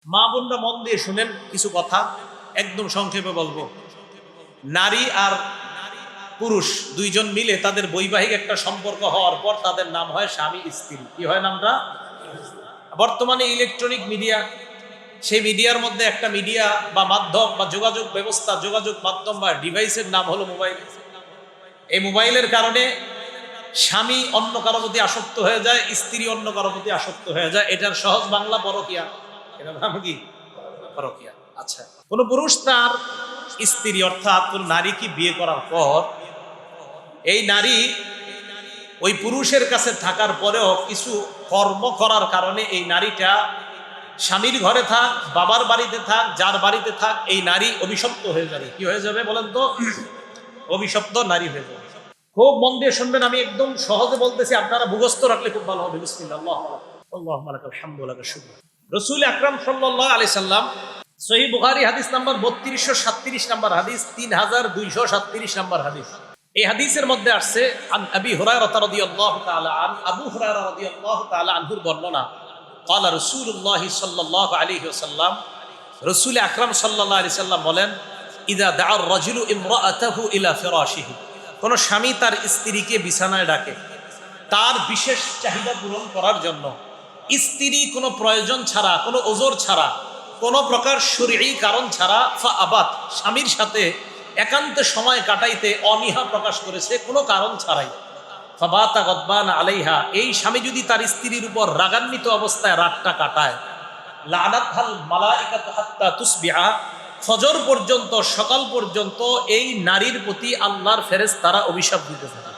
মা বোনরা মন দিয়ে শুনেন কিছু কথা, একদম সংক্ষেপে বলবো। নারী আর পুরুষ দুইজন মিলে তাদের বৈবাহিক একটা সম্পর্ক হওয়ার পর তাদের নাম হয় স্বামী স্ত্রী। কি হয় নামটা? বর্তমানে ইলেকট্রনিক মিডিয়া, সেই মিডিয়ার মধ্যে একটা মিডিয়া বা মাধ্যম বা যোগাযোগ ব্যবস্থা, যোগাযোগ মাধ্যম বা ডিভাইসের নাম হলো মোবাইল। এই মোবাইলের কারণে স্বামী অন্য কারো প্রতি আসক্ত হয়ে যায়, স্ত্রী অন্য কারো প্রতি আসক্ত হয়ে যায়। এটার সহজ বাংলা পরকিয়া। এটার নাম কি? পরকিয়া। আচ্ছা, কোন পুরুষ তার স্ত্রী অর্থাৎ কোন নারীকে বিয়ে করার পর এই নারী ওই পুরুষের কাছে থাকার পরেও কিছু কর্ম করার কারণে এই নারীটা স্বামীর ঘরে থাক, বাবার বাড়িতে থাক, যার বাড়িতে থাক, এই নারী অভিশপ্ত হয়ে যাবে। কি হয়ে যাবে বলেন তো? অভিশপ্ত নারী হয়ে যাবে। খুব মন দিয়ে শুনবেন, আমি একদম সহজে বলতেছি, আপনারা মুখস্থ রাখলে খুব ভালো হবে। বিসমিল্লাহ, আল্লাহুম্মা লাকাল হামদু ওয়া লাকাশ শুকর। রাসূল আকরাম সাল্লাল্লাহু আলাইহি সাল্লাম, সহিহ বুখারী হাদিস নাম্বার 3237 নাম্বার হাদিস, 3237 নাম্বার হাদিস। এই হাদিসের মধ্যে আসছে আন আবি হুরায়রা রাদিয়াল্লাহু তাআলা আন, আবু হুরায়রা রাদিয়াল্লাহু তাআলা আনহুর বর্ণনা, ক্বালা রাসূলুল্লাহ সাল্লাল্লাহু আলাইহি ওয়াসাল্লাম, রাসূল আকরাম সাল্লাল্লাহু আলাইহি সাল্লাম বলেন, ইযা দা'a আর-রাজুলু ইমরাআতাহু ইলা ফিরাশিহি, কোন স্বামী তার স্ত্রীকে বিছানায় ডাকে তার বিশেষ চাহিদা পূরণ করার জন্য, স্ত্রী কোনো প্রয়োজন ছাড়া, কোনো ওজর ছাড়া, কোনো প্রকার শরঈ কারণ ছাড়া ফাআবাত, স্বামীর সাথে একান্তে সময় কাটাইতে অনীহা প্রকাশ করেছে কোনো কারণ ছাড়াই, ফাবাতা গদবানা আলাইহা, এই স্বামী যদি তার স্ত্রীর উপর রাগান্বিত অবস্থায় রাতটা কাটায়, লানাতহাল মালাইকাতু হাত্তা তুসবিহা, ফজর পর্যন্ত, সকাল পর্যন্ত এই নারীর প্রতি আল্লাহর ফেরেশতারা অভিশাপ দিতে থাকে।